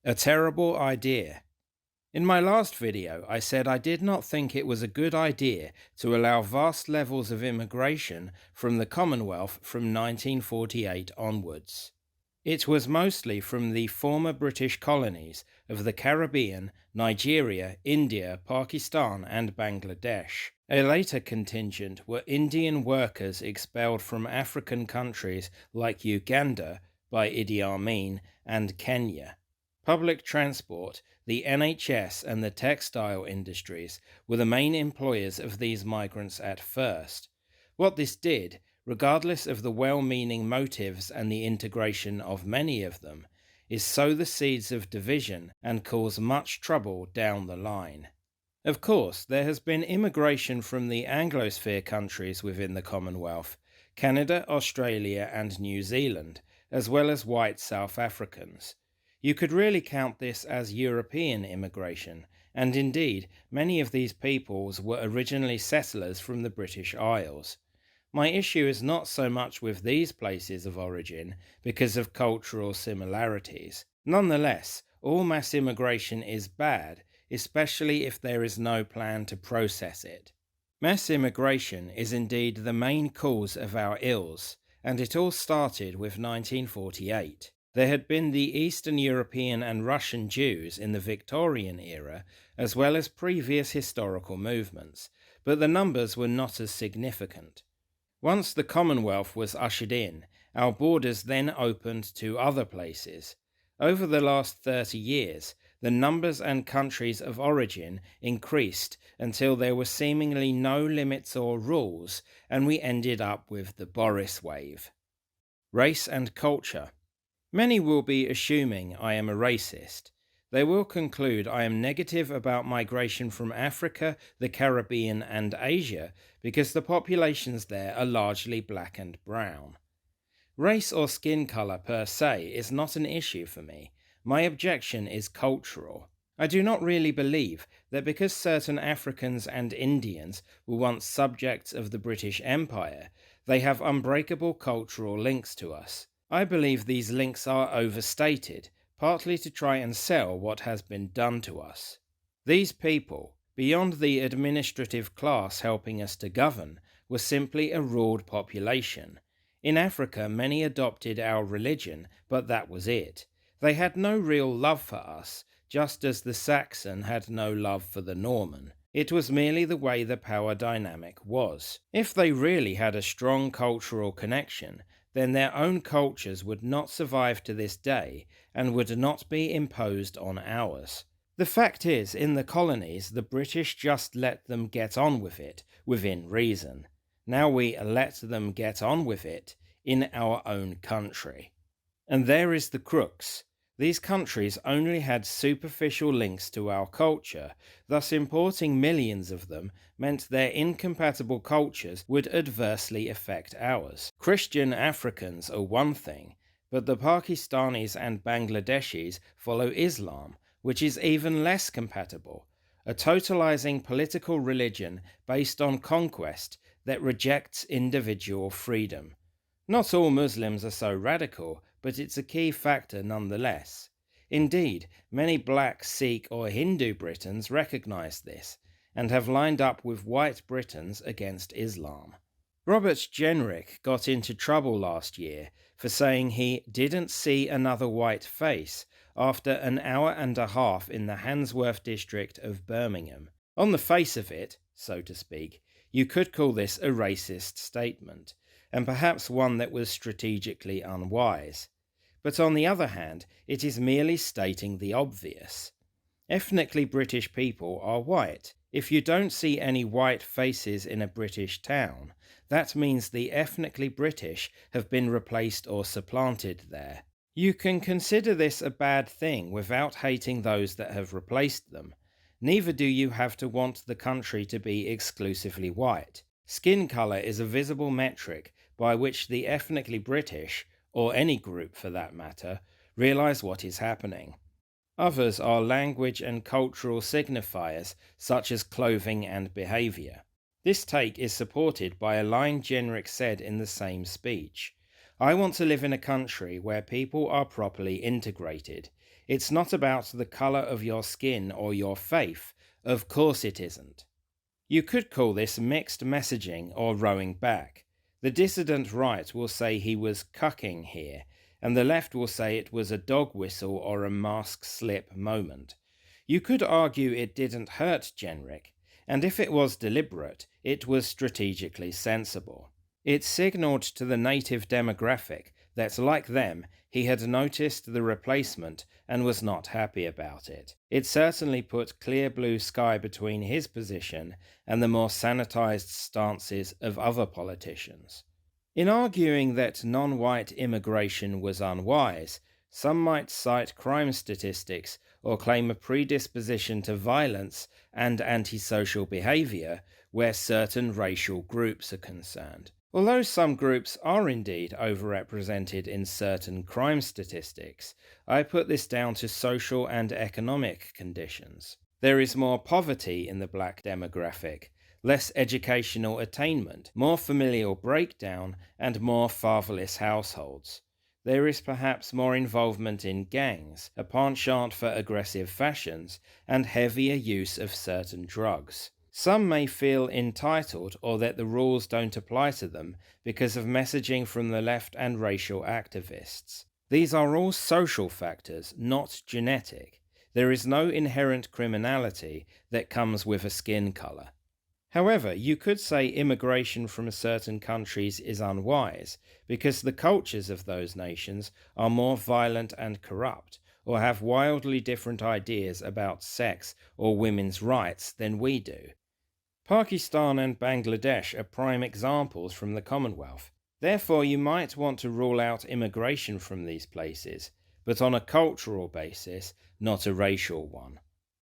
A terrible idea. In my last video, I said I did not think it was a good idea to allow vast levels of immigration from the Commonwealth from 1948 onwards. It was mostly from the former British colonies of the Caribbean, Nigeria, India, Pakistan, and Bangladesh. A later contingent were Indian workers expelled from African countries like Uganda by Idi Amin and Kenya. Public transport, the NHS, and the textile industries were the main employers of these migrants at first. What this did, regardless of the well-meaning motives and the integration of many of them, is sow the seeds of division and cause much trouble down the line. Of course, there has been immigration from the Anglosphere countries within the Commonwealth, Canada, Australia, and New Zealand, as well as white South Africans. You could really count this as European immigration, and indeed, many of these peoples were originally settlers from the British Isles. My issue is not so much with these places of origin because of cultural similarities. Nonetheless, all mass immigration is bad, especially if there is no plan to process it. Mass immigration is indeed the main cause of our ills, and it all started with 1948. There had been the Eastern European and Russian Jews in the Victorian era, as well as previous historical movements, but the numbers were not as significant. Once the Commonwealth was ushered in, our borders then opened to other places. Over the last 30 years, the numbers and countries of origin increased until there were seemingly no limits or rules, and we ended up with the Boris wave. Race and culture. Many will be assuming I am a racist. They will conclude I am negative about migration from Africa, the Caribbean, and Asia because the populations there are largely black and brown. Race or skin color per se is not an issue for me. My objection is cultural. I do not really believe that because certain Africans and Indians were once subjects of the British Empire, they have unbreakable cultural links to us. I believe these links are overstated, partly to try and sell what has been done to us. These people, beyond the administrative class helping us to govern, were simply a ruled population. In Africa, many adopted our religion, but that was it. They had no real love for us, just as the Saxon had no love for the Norman. It was merely the way the power dynamic was. If they really had a strong cultural connection, then their own cultures would not survive to this day and would not be imposed on ours. The fact is, in the colonies, the British just let them get on with it, within reason. Now we let them get on with it in our own country. And there is the crux. These countries only had superficial links to our culture, thus importing millions of them meant their incompatible cultures would adversely affect ours. Christian Africans are one thing, but the Pakistanis and Bangladeshis follow Islam, which is even less compatible, a totalizing political religion based on conquest that rejects individual freedom. Not all Muslims are so radical, but it's a key factor nonetheless. Indeed, many black, Sikh or Hindu Britons recognize this, and have lined up with white Britons against Islam. Robert Jenrick got into trouble last year for saying he didn't see another white face after an hour and a half in the Handsworth district of Birmingham. On the face of it, so to speak, you could call this a racist statement, and perhaps one that was strategically unwise. But on the other hand, it is merely stating the obvious. Ethnically British people are white. If you don't see any white faces in a British town, that means the ethnically British have been replaced or supplanted there. You can consider this a bad thing without hating those that have replaced them. Neither do you have to want the country to be exclusively white. Skin colour is a visible metric by which the ethnically British, or any group for that matter, realise what is happening. Others are language and cultural signifiers such as clothing and behaviour. This take is supported by a line Jenrick said in the same speech. I want to live in a country where people are properly integrated. It's not about the color of your skin or your faith. Of course it isn't. You could call this mixed messaging or rowing back. The dissident right will say he was cucking here, and the left will say it was a dog whistle or a mask slip moment. You could argue it didn't hurt Jenrick, and if it was deliberate, it was strategically sensible. It signalled to the native demographic that, like them, he had noticed the replacement and was not happy about it. It certainly put clear blue sky between his position and the more sanitized stances of other politicians. In arguing that non-white immigration was unwise, some might cite crime statistics or claim a predisposition to violence and antisocial behavior where certain racial groups are concerned. Although some groups are indeed overrepresented in certain crime statistics, I put this down to social and economic conditions. There is more poverty in the black demographic, less educational attainment, more familial breakdown, and more fatherless households. There is perhaps more involvement in gangs, a penchant for aggressive fashions, and heavier use of certain drugs. Some may feel entitled or that the rules don't apply to them because of messaging from the left and racial activists. These are all social factors, not genetic. There is no inherent criminality that comes with a skin color. However, you could say immigration from certain countries is unwise because the cultures of those nations are more violent and corrupt, or have wildly different ideas about sex or women's rights than we do. Pakistan and Bangladesh are prime examples from the Commonwealth. Therefore, you might want to rule out immigration from these places, but on a cultural basis, not a racial one.